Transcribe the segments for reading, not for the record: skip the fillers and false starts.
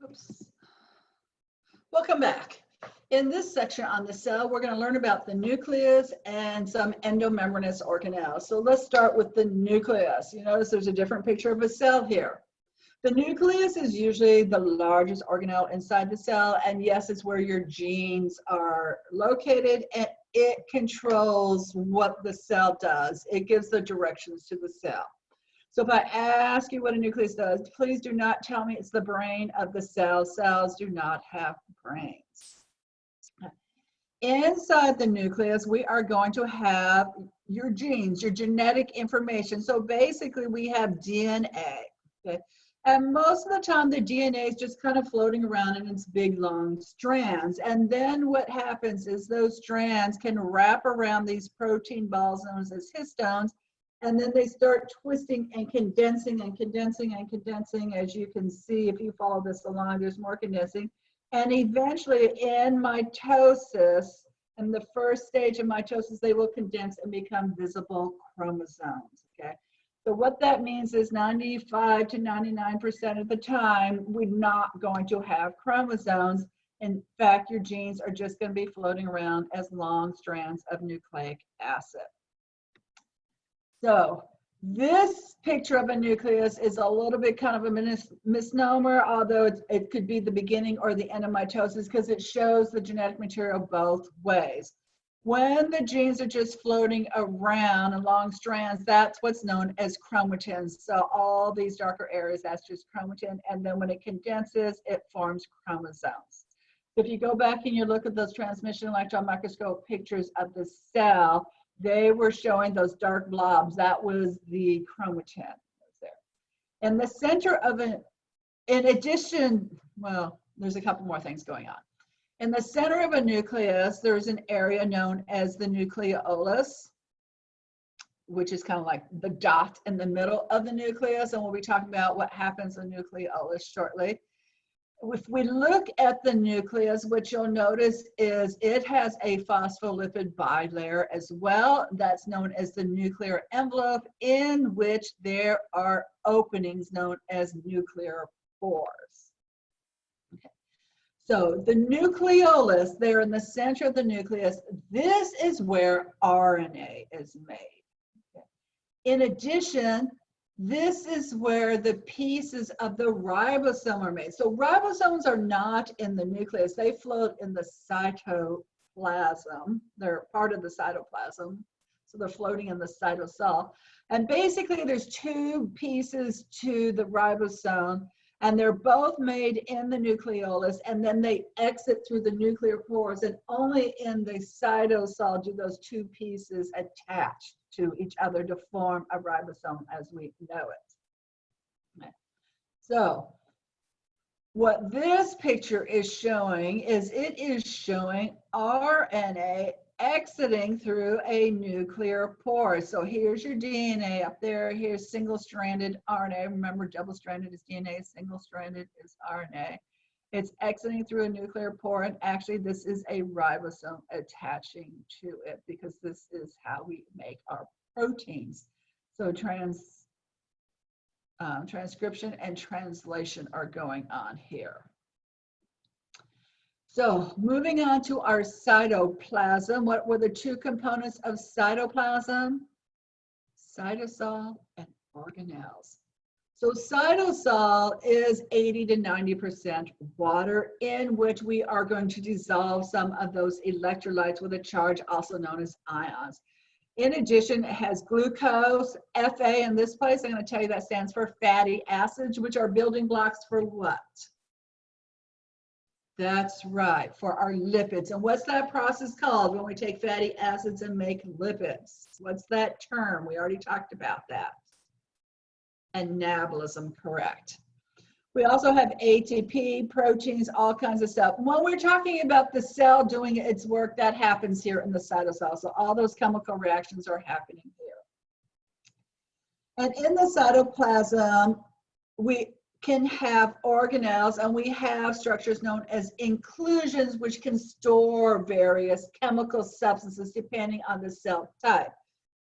Oops. Welcome back. In this section on the cell, we're going to learn about the nucleus and some endomembranous organelles. So let's start with the nucleus. You notice there's a different picture of a cell here. The nucleus is usually the largest organelle inside the cell, and yes, it's where your genes are located, and it controls what the cell does. It gives the directions to the cell. So if I ask you what a nucleus does, please do not tell me it's the brain of the cell. Cells do not have brains. Inside the nucleus, we are going to have your genes, your genetic information. So basically, we have DNA. Okay? And most of the time, the DNA is just kind of floating around in its big, long strands. And then what happens is those strands can wrap around these protein balls known as histones, and then they start twisting and condensing and condensing and condensing. As you can see, if you follow this along, there's more condensing. And eventually in mitosis, in the first stage of mitosis, they will condense and become visible chromosomes, okay? So what that means is 95 to 99% of the time, we're not going to have chromosomes. In fact, your genes are just going to be floating around as long strands of nucleic acid. So this picture of a nucleus is a little bit kind of a misnomer, although it could be the beginning or the end of mitosis because it shows the genetic material both ways. When the genes are just floating around in long strands, that's what's known as chromatins. So all these darker areas, that's just chromatin. And then when it condenses, it forms chromosomes. If you go back and you look at those transmission electron microscope pictures of the cell, they were showing those dark blobs. That was the chromatin there. In the center of an, in addition, well, there's a couple more things going on. In the center of a nucleus, there's an area known as the nucleolus, which is kind of like the dot in the middle of the nucleus. And we'll be talking about what happens in the nucleolus shortly. If we look at the nucleus, what you'll notice is it has a phospholipid bilayer as well. That's known as the nuclear envelope, in which there are openings known as nuclear pores. Okay. So the nucleolus, there in the center of the nucleus, this is where RNA is made. Okay. In addition, this is where the pieces of the ribosome are made. So ribosomes are not in the nucleus. They float in the cytoplasm. They're part of the cytoplasm. So they're floating in the cytosol. And basically there's two pieces to the ribosome, and they're both made in the nucleolus, and then they exit through the nuclear pores, and only in the cytosol do those two pieces attach to each other to form a ribosome as we know it. Okay. So what this picture is showing is it is showing RNA exiting through a nuclear pore. So here's your DNA up there. Here's single-stranded RNA. Remember, double-stranded is DNA, single-stranded is RNA. It's exiting through a nuclear pore, and actually this is a ribosome attaching to it because this is how we make our proteins. So transcription and translation are going on here. So moving on to our cytoplasm, what were the two components of cytoplasm? Cytosol and organelles. So cytosol is 80 to 90% water, in which we are going to dissolve some of those electrolytes with a charge, also known as ions. In addition, it has glucose, Fa in this place. I'm going to tell you that stands for fatty acids, which are building blocks for what? That's right, for our lipids. And what's that process called when we take fatty acids and make lipids? What's that term? We already talked about that. Anabolism, correct. We also have ATP, proteins, all kinds of stuff. When we're talking about the cell doing its work, that happens here in the cytosol. So all those chemical reactions are happening here. And in the cytoplasm, we can have organelles, and we have structures known as inclusions, which can store various chemical substances depending on the cell type.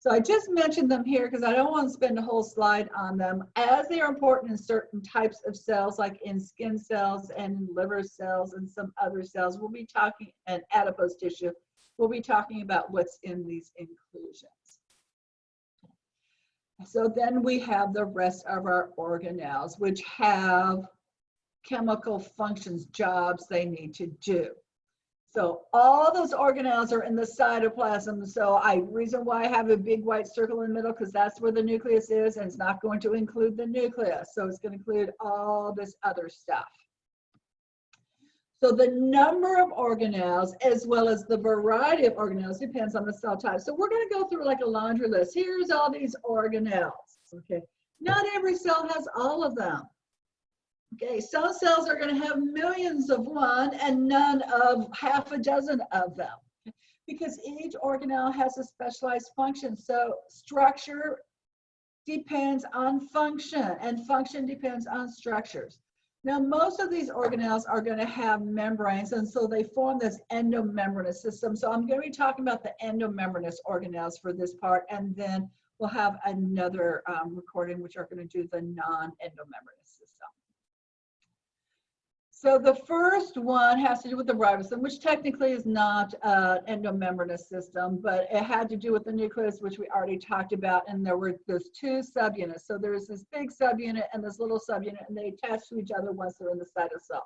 So I just mentioned them here because I don't want to spend a whole slide on them, as they are important in certain types of cells, like in skin cells and liver cells and some other cells. We'll be talking, and adipose tissue, we'll be talking about what's in these inclusions. So then we have the rest of our organelles, which have chemical functions, jobs they need to do. So all those organelles are in the cytoplasm. So reason why I have a big white circle in the middle, because that's where the nucleus is, and it's not going to include the nucleus. So it's going to include all this other stuff. So the number of organelles as well as the variety of organelles depends on the cell type. So we're going to go through like a laundry list. Here's all these organelles. Okay, not every cell has all of them. Okay, some cells are going to have millions of one and none of half a dozen of them, because each organelle has a specialized function. So structure depends on function, and function depends on structures. Now, most of these organelles are going to have membranes, and so they form this endomembranous system. So I'm going to be talking about the endomembranous organelles for this part, and then we'll have another recording which are going to do the non-endomembranous system. So the first one has to do with the ribosome, which technically is not an endomembranous system, but it had to do with the nucleus, which we already talked about, and there's two subunits. So there's this big subunit and this little subunit, and they attach to each other once they're in the cytosol.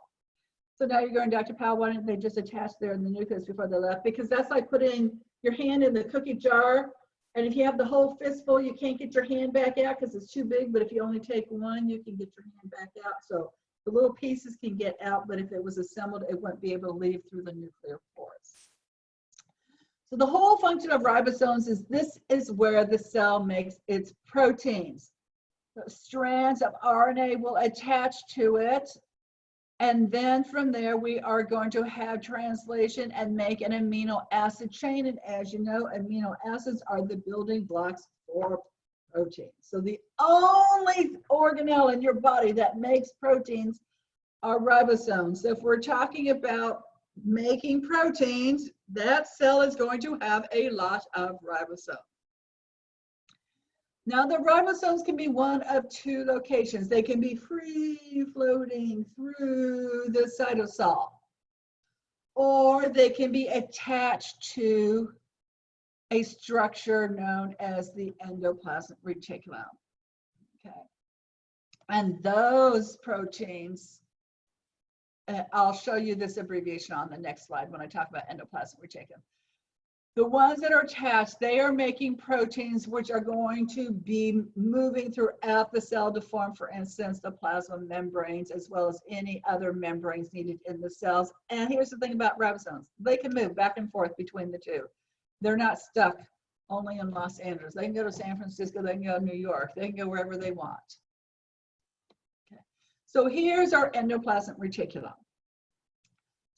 So now you're going, Dr. Powell, why didn't they just attach there in the nucleus before they left? Because that's like putting your hand in the cookie jar, and if you have the whole fistful, you can't get your hand back out because it's too big, but if you only take one, you can get your hand back out. So the little pieces can get out, but if it was assembled, it wouldn't be able to leave through the nuclear pores. So the whole function of ribosomes is this is where the cell makes its proteins. The strands of RNA will attach to it, and then from there we are going to have translation and make an amino acid chain. And as you know, amino acids are the building blocks for protein. So the only organelle in your body that makes proteins are ribosomes. So if we're talking about making proteins, that cell is going to have a lot of ribosomes. Now the ribosomes can be one of two locations. They can be free floating through the cytosol, or they can be attached to a structure known as the endoplasmic reticulum. Okay, and those proteins, I'll show you this abbreviation on the next slide when I talk about endoplasmic reticulum. The ones that are attached, they are making proteins which are going to be moving throughout the cell to form, for instance, the plasma membranes, as well as any other membranes needed in the cells. And here's the thing about ribosomes. They can move back and forth between the two. They're not stuck only in Los Angeles. They can go to San Francisco, they can go to New York, they can go wherever they want. Okay. So here's our endoplasmic reticulum.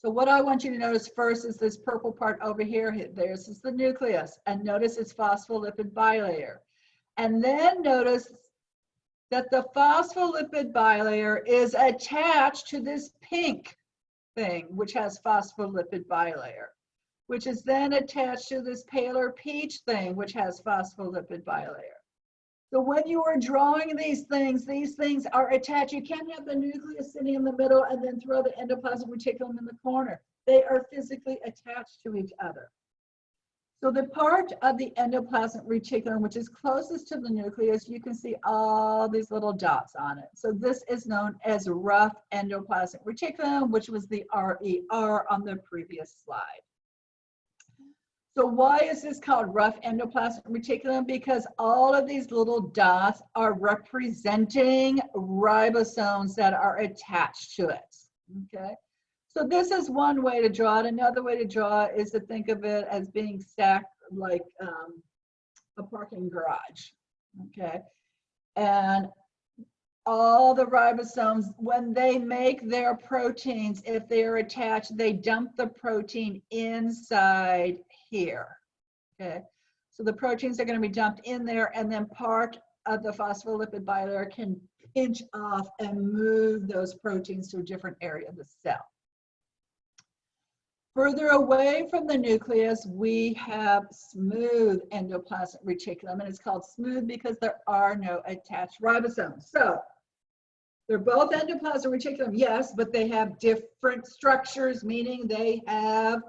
So what I want you to notice first is this purple part over here. This is the nucleus, and notice its phospholipid bilayer. And then notice that the phospholipid bilayer is attached to this pink thing, which has phospholipid bilayer, which is then attached to this paler peach thing, which has phospholipid bilayer. So when you are drawing these things are attached. You can't have the nucleus sitting in the middle and then throw the endoplasmic reticulum in the corner. They are physically attached to each other. So the part of the endoplasmic reticulum which is closest to the nucleus, you can see all these little dots on it. So this is known as rough endoplasmic reticulum, which was the RER on the previous slide. So why is this called rough endoplasmic reticulum? Because all of these little dots are representing ribosomes that are attached to it, okay? So this is one way to draw it. Another way to draw it is to think of it as being stacked like a parking garage, okay? And all the ribosomes, when they make their proteins, if they are attached, they dump the protein inside here, okay? So the proteins are going to be dumped in there, and then part of the phospholipid bilayer can pinch off and move those proteins to a different area of the cell. Further away from the nucleus, we have smooth endoplasmic reticulum, and it's called smooth because there are no attached ribosomes. So they're both endoplasmic reticulum, yes, but they have different structures, meaning they have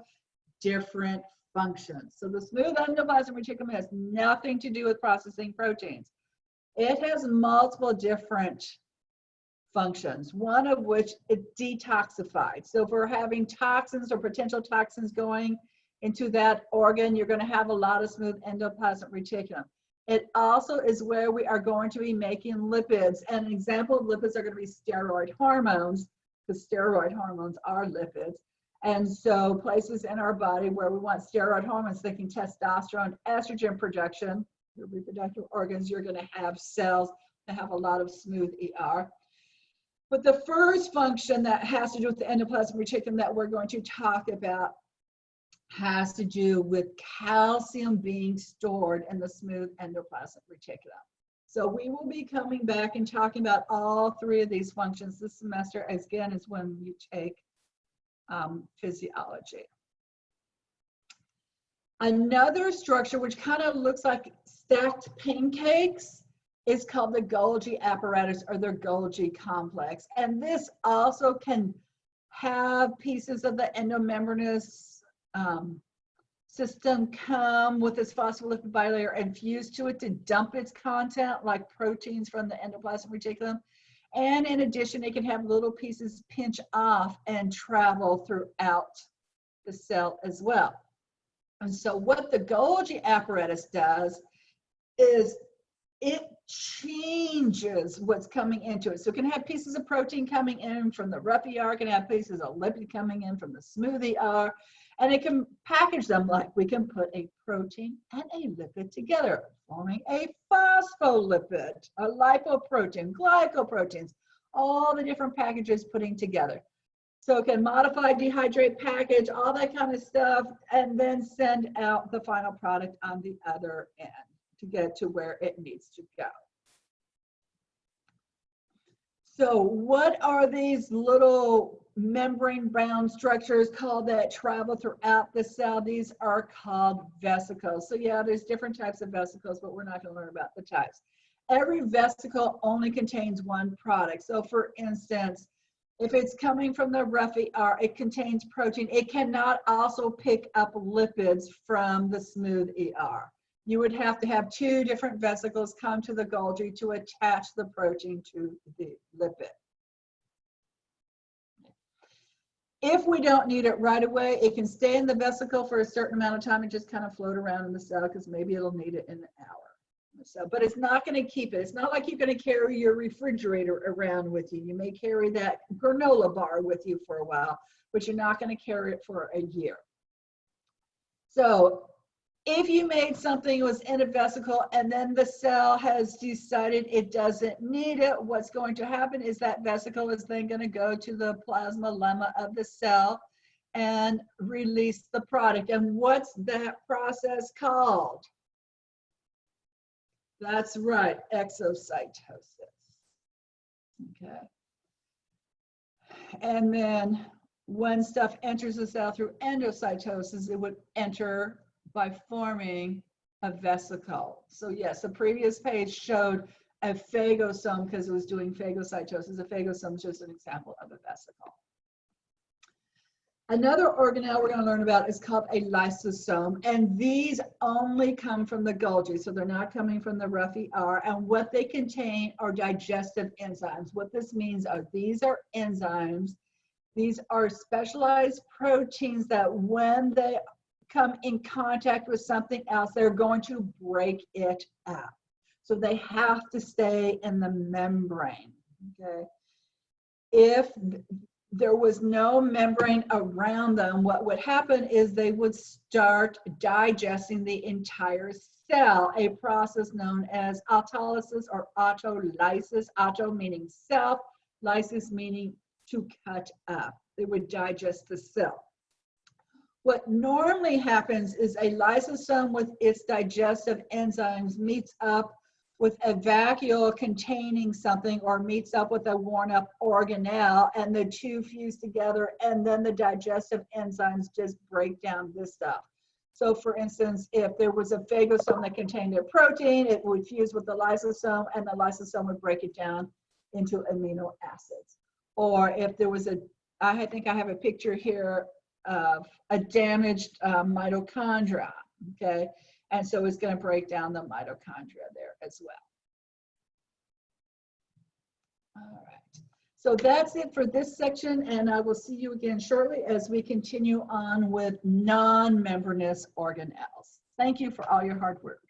different functions. So the smooth endoplasmic reticulum has nothing to do with processing proteins. It has multiple different functions, one of which is detoxified. So if we're having toxins or potential toxins going into that organ, you're going to have a lot of smooth endoplasmic reticulum. It also is where we are going to be making lipids. And an example of lipids are going to be steroid hormones, because steroid hormones are lipids. And so places in our body where we want steroid hormones, thinking testosterone, estrogen production, your reproductive organs, you're going to have cells that have a lot of smooth ER. But the first function that has to do with the endoplasmic reticulum that we're going to talk about has to do with calcium being stored in the smooth endoplasmic reticulum. So we will be coming back and talking about all three of these functions this semester. Again, is when you take physiology. Another structure which kind of looks like stacked pancakes is called the Golgi apparatus, or the Golgi complex. And this also can have pieces of the endomembranous system come with this phospholipid bilayer and fuse to it to dump its content, like proteins from the endoplasmic reticulum. And in addition, it can have little pieces pinch off and travel throughout the cell as well. And so what the Golgi apparatus does is it changes what's coming into it. So it can have pieces of protein coming in from the rough ER, it can have pieces of lipid coming in from the smooth ER, and it can package them like we can put a protein and a lipid together, forming a phospholipid, a lipoprotein, glycoproteins, all the different packages putting together. So it can modify, dehydrate, package, all that kind of stuff, and then send out the final product on the other end to get to where it needs to go. So what are these little membrane-bound structures called that travel throughout the cell? These are called vesicles. So yeah, there's different types of vesicles, but we're not going to learn about the types. Every vesicle only contains one product. So for instance, if it's coming from the rough ER, it contains protein. It cannot also pick up lipids from the smooth ER. You would have to have two different vesicles come to the Golgi to attach the protein to the lipid. If we don't need it right away, it can stay in the vesicle for a certain amount of time and just kind of float around in the cell, because maybe it'll need it in an hour. So, but it's not going to keep it. It's not like you're going to carry your refrigerator around with you. You may carry that granola bar with you for a while, but you're not going to carry it for a year. So if you made something that was in a vesicle and then the cell has decided it doesn't need it, what's going to happen is that vesicle is then going to go to the plasma lemma of the cell and release the product. And what's that process called? That's right, exocytosis. Okay. And then when stuff enters the cell through endocytosis, it would enter by forming a vesicle. So yes, the previous page showed a phagosome because it was doing phagocytosis. A phagosome is just an example of a vesicle. Another organelle we're going to learn about is called a lysosome, and these only come from the Golgi, so they're not coming from the rough ER, and what they contain are digestive enzymes. What this means are these are enzymes. These are specialized proteins that when they come in contact with something else, they're going to break it up. So they have to stay in the membrane, okay? If there was no membrane around them, what would happen is they would start digesting the entire cell, a process known as autolysis or autolysis, auto meaning self, lysis meaning to cut up. They would digest the cell. What normally happens is a lysosome with its digestive enzymes meets up with a vacuole containing something or meets up with a worn up organelle, and the two fuse together, and then the digestive enzymes just break down this stuff. So for instance, if there was a phagosome that contained a protein, it would fuse with the lysosome, and the lysosome would break it down into amino acids. Or if there was I think I have a picture here of a damaged mitochondria, okay? And so it's going to break down the mitochondria there as well. All right. So that's it for this section, and I will see you again shortly as we continue on with non-membranous organelles. Thank you for all your hard work.